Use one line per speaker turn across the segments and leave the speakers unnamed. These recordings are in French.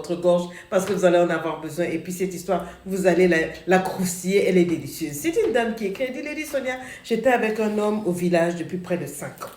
votre gorge parce que vous allez en avoir besoin. Et puis cette histoire, vous allez la croustiller, elle est délicieuse. C'est une dame qui écrit, elle dit, Lady Sonia, j'étais avec un homme au village depuis près de 5 ans.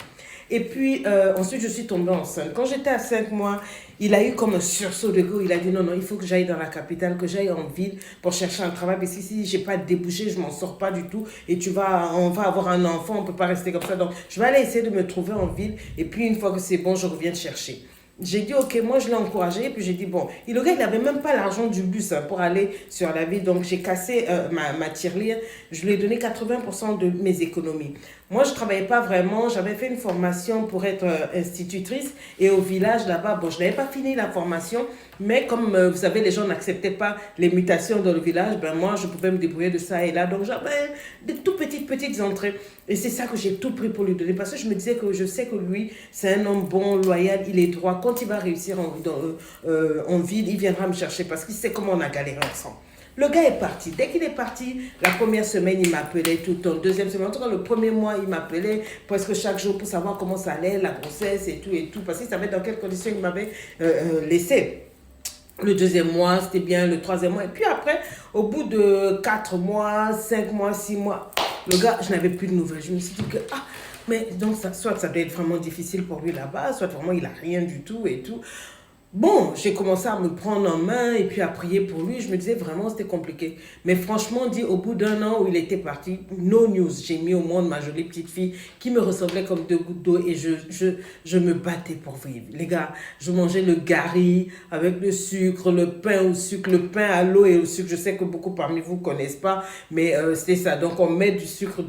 Et puis ensuite, je suis tombée enceinte. Quand j'étais à 5 mois, il a eu comme un sursaut de goût. Il a dit non, non, il faut que j'aille dans la capitale, que j'aille en ville pour chercher un travail. Parce que si j'ai pas de débouché, je m'en sors pas du tout. Et on va avoir un enfant, on peut pas rester comme ça. Donc, je vais aller essayer de me trouver en ville. Et puis, une fois que c'est bon, je reviens te chercher. J'ai dit, ok, moi je l'ai encouragé, et puis j'ai dit, bon, et le gars, il n'avait même pas l'argent du bus pour aller sur la ville, donc j'ai cassé ma tirelire, je lui ai donné 80% de mes économies. Moi, je ne travaillais pas vraiment, j'avais fait une formation pour être institutrice, et au village là-bas, bon, je n'avais pas fini la formation, mais comme vous savez, les gens n'acceptaient pas les mutations dans le village, ben moi, je pouvais me débrouiller de ça et là, donc j'avais des tout petites entrées. Et c'est ça que j'ai tout pris pour lui donner. Parce que je me disais que je sais que lui, c'est un homme bon, loyal, il est droit. Quand il va réussir en ville, il viendra me chercher parce qu'il sait comment on a galéré ensemble. Le gars est parti. Dès qu'il est parti, la première semaine, il m'appelait tout le temps. Deuxième semaine, en tout cas, le premier mois, il m'appelait presque chaque jour pour savoir comment ça allait, la grossesse et tout et tout. Parce qu'il savait dans quelles conditions il m'avait laissé. Le deuxième mois, c'était bien. Le troisième mois. Et puis après, au bout de 4 mois, 5 mois, 6 mois, le gars, je n'avais plus de nouvelles. Je me suis dit que, mais donc, soit ça doit être vraiment difficile pour lui là-bas, soit vraiment il n'a rien du tout et tout. Bon, j'ai commencé à me prendre en main et puis à prier pour lui. Je me disais vraiment c'était compliqué. Mais franchement, dit au bout d'un an où il était parti, no news. J'ai mis au monde ma jolie petite fille qui me ressemblait comme deux gouttes d'eau et je me battais pour vivre. Les gars, je mangeais le gari avec le sucre, le pain au sucre, le pain à l'eau et au sucre. Je sais que beaucoup parmi vous ne connaissent pas, mais c'était ça. Donc on met du sucre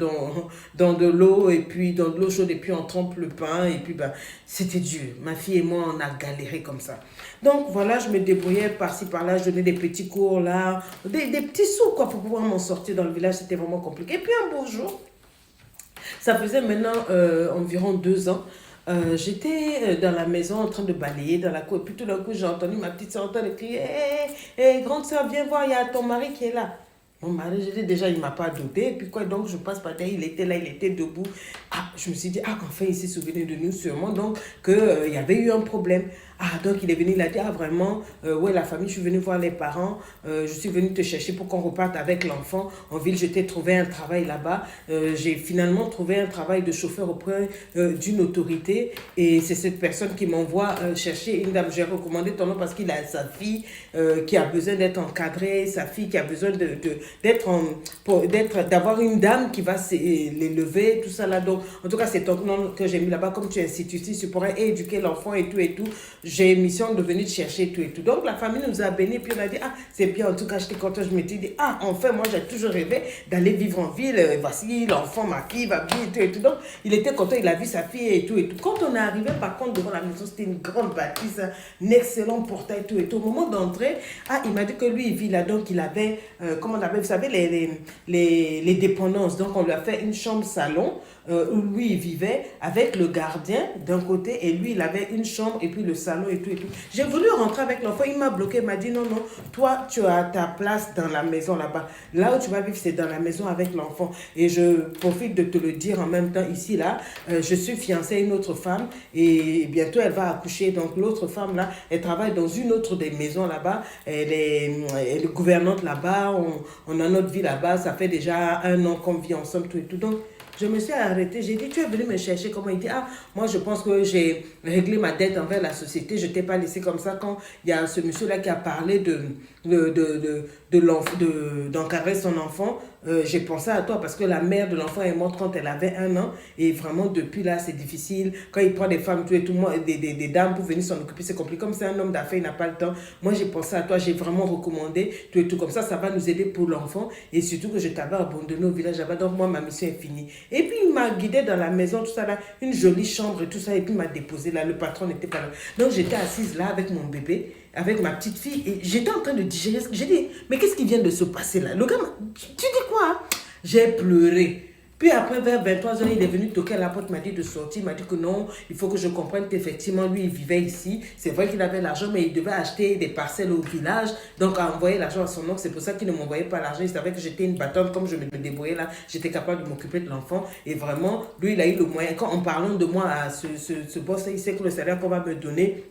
dans de l'eau et puis dans de l'eau chaude et puis on trempe le pain et puis ben, c'était dur. Ma fille et moi, on a galéré comme ça. Donc voilà, je me débrouillais par-ci par-là, je donnais des petits cours là, des petits sous quoi pour pouvoir m'en sortir dans le village, c'était vraiment compliqué. Et puis un beau jour, ça faisait maintenant environ 2 ans, j'étais dans la maison en train de balayer dans la cour, et puis tout d'un coup j'ai entendu ma petite soeur en train de crier, hé, grande soeur, viens voir, il y a ton mari qui est là. Mon mari, j'ai dit déjà, il ne m'a pas douté. Et puis quoi, donc je passe par terre, il était là, il était debout. Je me suis dit, qu'enfin il s'est souvenu de nous sûrement, donc qu'il y avait eu un problème. Donc il est venu, il a dit, vraiment, ouais, la famille, je suis venue voir les parents, je suis venue te chercher pour qu'on reparte avec l'enfant. En ville, je t'ai trouvé un travail là-bas. J'ai finalement trouvé un travail de chauffeur auprès d'une autorité. Et c'est cette personne qui m'envoie chercher une dame. J'ai recommandé ton nom parce qu'il a sa fille qui a besoin d'être encadrée, sa fille qui a besoin d'avoir une dame qui va l'élever, tout ça là. Donc, en tout cas, c'est ton nom que j'ai mis là-bas. Comme tu es institutrice, tu pourrais éduquer l'enfant et tout et tout. J'ai mission de venir te chercher tout et tout. Donc, la famille nous a bénis. Puis on a dit, c'est bien. En tout cas, j'étais contente. Je m'étais dit, enfin, moi, j'ai toujours rêvé d'aller vivre en ville. Voici, l'enfant, ma fille va bien et tout et tout. Donc, il était content. Il a vu sa fille et tout et tout. Quand on est arrivé, par contre, devant la maison, c'était une grande bâtisse, un excellent portail et tout et tout. Au moment d'entrer, il m'a dit que lui, il vit là. Donc, il avait, comment on appelle, vous savez, les dépendances. Donc, on lui a fait une chambre-salon où lui, il vivait avec le gardien d'un côté et lui, il avait une chambre et puis le salon et tout et tout. J'ai voulu rentrer avec l'enfant, il m'a bloqué, il m'a dit non, non, toi, tu as ta place dans la maison là-bas. Là où tu vas vivre, c'est dans la maison avec l'enfant. Et je profite de te le dire en même temps ici, là, je suis fiancée à une autre femme et bientôt, elle va accoucher. Donc, l'autre femme, là, elle travaille dans une autre des maisons là-bas. Elle est gouvernante là-bas, on a notre vie là-bas. Ça fait déjà 1 an qu'on vit ensemble, tout et tout. Donc, je me suis arrêtée, j'ai dit, tu es venu me chercher comment il dit, moi je pense que j'ai réglé ma dette envers la société, je ne t'ai pas laissé comme ça quand il y a ce monsieur-là qui a parlé d'encadrer son enfant, j'ai pensé à toi parce que la mère de l'enfant est morte quand elle avait 1 an et vraiment depuis là c'est difficile, quand il prend des femmes, tout et tout, des dames pour venir s'en occuper, c'est compliqué, comme c'est un homme d'affaires, il n'a pas le temps, moi j'ai pensé à toi, j'ai vraiment recommandé, tout et tout, comme ça va nous aider pour l'enfant et surtout que je t'avais abandonné au village là-bas, donc moi ma mission est finie. Et puis il m'a guidé dans la maison, tout ça là, une jolie chambre et tout ça, et puis il m'a déposé là, le patron n'était pas là. Donc j'étais assise là avec mon bébé, avec ma petite fille, et j'étais en train de digérer. J'ai dit, mais qu'est-ce qui vient de se passer là? Le gars, tu dis quoi? J'ai pleuré. Puis après, vers 23 h, il est venu toquer à la porte, m'a dit de sortir, il m'a dit que non, il faut que je comprenne qu'effectivement, lui, il vivait ici. C'est vrai qu'il avait l'argent, mais il devait acheter des parcelles au village, donc à envoyer l'argent à son oncle. C'est pour ça qu'il ne m'envoyait pas l'argent. Il savait que j'étais une battante, comme je me débrouillais là, j'étais capable de m'occuper de l'enfant. Et vraiment, lui, il a eu le moyen. En parlant de moi à ce boss, il sait que le salaire qu'on va me donner,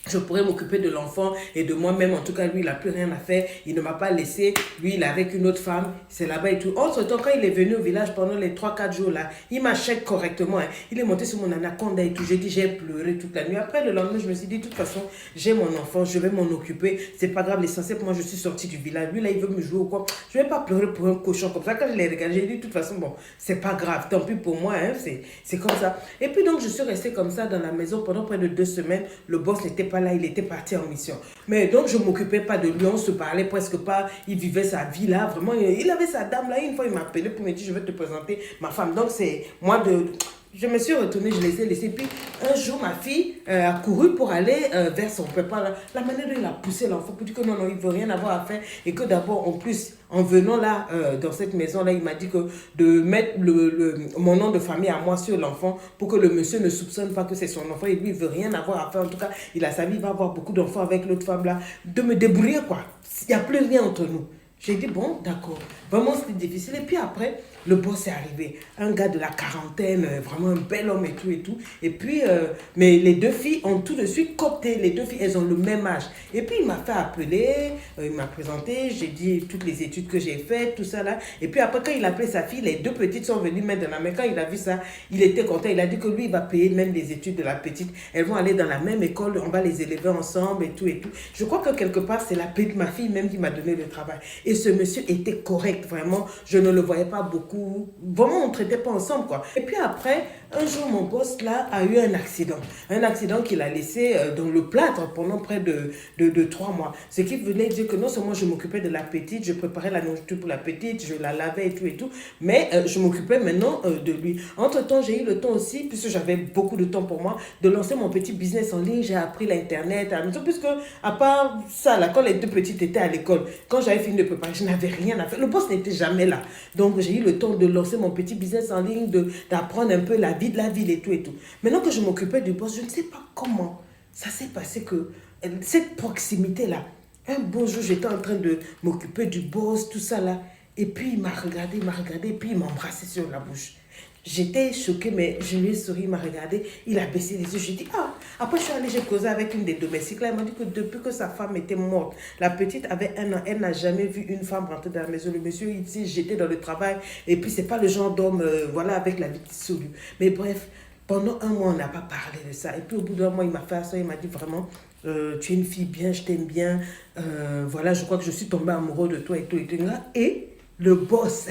je pourrais m'occuper de l'enfant et de moi-même. En tout cas, lui, il n'a plus rien à faire. Il ne m'a pas laissé. Lui, il est avec une autre femme. C'est là-bas et tout. Entre-temps, quand il est venu au village pendant les 3-4 jours là, il m'achète correctement. Hein. Il est monté sur mon anaconda et tout. J'ai dit, j'ai pleuré toute la nuit. Après, le lendemain, je me suis dit, de toute façon, j'ai mon enfant, je vais m'en occuper. C'est pas grave, l'essentiel pour moi, je suis sortie du village. Lui, là, il veut me jouer ou quoi. Je vais pas pleurer pour un cochon comme ça. Quand je l'ai regardé, j'ai dit, de toute façon, bon, c'est pas grave. Tant pis pour moi, hein, c'est comme ça. Et puis donc, je suis restée comme ça dans la maison pendant près de 2 semaines. Le boss n'était pas là, il était parti en mission. Mais donc, je ne m'occupais pas de lui, on se parlait presque pas. Il vivait sa vie là, vraiment. Il avait sa dame là. Une fois, il m'a appelé pour me dire, je vais te présenter ma femme. Donc, c'est moi de... Je me suis retournée, je les ai laissés. Puis un jour, ma fille a couru pour aller vers son papa. La manière dont il a poussé l'enfant pour dire que non, non, il ne veut rien avoir à faire. Et que d'abord, en plus, en venant là, dans cette maison-là, il m'a dit que de mettre mon nom de famille à moi sur l'enfant pour que le monsieur ne soupçonne pas que c'est son enfant. Et lui, il ne veut rien avoir à faire. En tout cas, il a sa vie, il va avoir beaucoup d'enfants avec l'autre femme là. De me débrouiller, quoi. Il n'y a plus rien entre nous. J'ai dit, bon, d'accord. Vraiment, c'était difficile. Et puis après, le boss est arrivé. Un gars de la quarantaine, vraiment un bel homme et tout et tout. Et puis, mais les deux filles ont tout de suite coopté. Les deux filles, elles ont le même âge. Et puis, il m'a fait appeler, il m'a présenté, j'ai dit toutes les études que j'ai faites, tout ça là. Et puis après, quand il a appelé sa fille, les deux petites sont venues mettre dans la main. Quand il a vu ça, il était content. Il a dit que lui, il va payer même les études de la petite. Elles vont aller dans la même école, on va les élever ensemble et tout et tout. Je crois que quelque part, c'est la petite, ma fille même qui m'a donné le travail. Et ce monsieur était correct, vraiment. Je ne le voyais pas beaucoup. Vraiment, on ne traitait pas ensemble, quoi. Et puis après, un jour, mon boss, là, a eu un accident. Un accident qu'il a laissé dans le plâtre pendant près de 3 mois. Ce qui venait dire que non seulement je m'occupais de la petite, je préparais la nourriture pour la petite, je la lavais et tout, mais je m'occupais maintenant de lui. Entre-temps, j'ai eu le temps aussi, puisque j'avais beaucoup de temps pour moi, de lancer mon petit business en ligne. J'ai appris l'Internet à la maison, puisque à part ça, là, quand les deux petites étaient à l'école, quand j'avais fini de préparer, je n'avais rien à faire. Le boss n'était jamais là. Donc, j'ai eu le temps de lancer mon petit business en ligne, d'apprendre un peu la vie de la ville et tout et tout. Maintenant que je m'occupais du boss, je ne sais pas comment ça s'est passé que cette proximité-là, un beau jour, j'étais en train de m'occuper du boss, tout ça là, et puis il m'a regardé, et puis il m'a embrassé sur la bouche. J'étais choquée, mais je lui ai souri, il m'a regardé, il a baissé les yeux. J'ai dit, ah, après je suis allée, j'ai causé avec une des domestiques. Là, elle m'a dit que depuis que sa femme était morte, la petite avait 1 an, elle n'a jamais vu une femme rentrer dans la maison. Le monsieur, il s'est jeté dans le travail, et puis c'est pas le genre d'homme, voilà, avec la vie qui sourit. Mais bref, pendant 1 mois, on n'a pas parlé de ça. Et puis au bout d'1 mois, il m'a fait ça, il m'a dit vraiment, tu es une fille bien, je t'aime bien, voilà, je crois que je suis tombée amoureux de toi et tout et tout. Et le boss,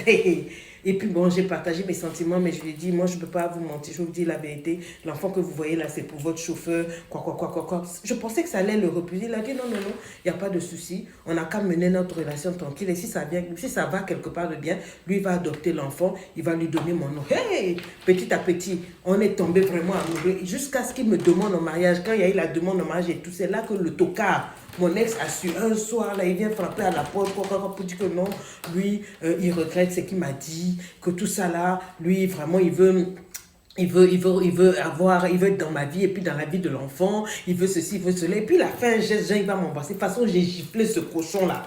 et puis bon, j'ai partagé mes sentiments, mais je lui ai dit, moi je ne peux pas vous mentir, je vous dis la vérité, l'enfant que vous voyez là, c'est pour votre chauffeur, quoi. Je pensais que ça allait le repousser, il a dit non, il n'y a pas de souci, on n'a qu'à mener notre relation tranquille, et si ça va quelque part de bien, lui il va adopter l'enfant, il va lui donner mon nom. Hey, petit à petit, on est tombé vraiment amoureux, jusqu'à ce qu'il me demande en mariage. Quand il y a eu la demande en mariage et tout, c'est là que le tocard, mon ex a su un soir, là, il vient frapper à la porte pour dire que non, lui, il regrette ce qu'il m'a dit, que tout ça là, lui, vraiment, il veut être dans ma vie et puis dans la vie de l'enfant, il veut ceci, il veut cela. Et puis, il a fait un geste, genre, il va m'embrasser. De toute façon, j'ai giflé ce cochon là.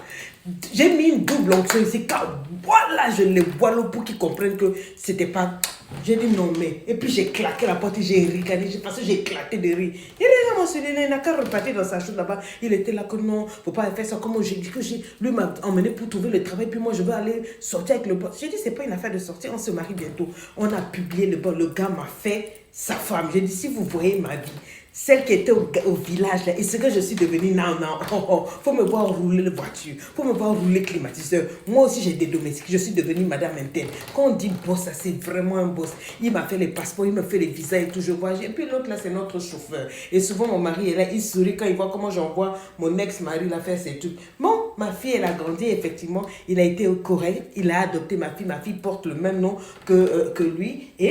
J'ai mis une double onction ici, car voilà, je les boileau pour qu'ils comprennent que c'était pas. J'ai dit non, mais. Et puis j'ai claqué la porte et j'ai ricané, parce que j'ai éclaté de rire. Il n'a qu'à repartir dans sa chose là-bas. Il était là que non, faut pas faire ça. Comme j'ai dit que lui m'a emmené pour trouver le travail, puis moi je veux aller sortir avec le boss. J'ai dit, c'est pas une affaire de sortir, on se marie bientôt. On a publié le boss, le gars m'a fait sa femme. J'ai dit, si vous voyez ma vie, celle qui était au village là, et ce que je suis devenue, non, faut me voir rouler la voiture, faut me voir rouler climatiseur. Moi aussi j'ai des domestiques, je suis devenue madame interne. Quand on dit boss, ça c'est vraiment un boss. Il m'a fait les passeports, il me fait les visas et tout, je vois. Et puis l'autre là, c'est notre chauffeur. Et souvent mon mari est là, il sourit quand il voit comment j'envoie mon ex-mari là faire ses trucs. Bon, ma fille elle a grandi, effectivement, il a été correct, il a adopté ma fille porte le même nom que lui. Et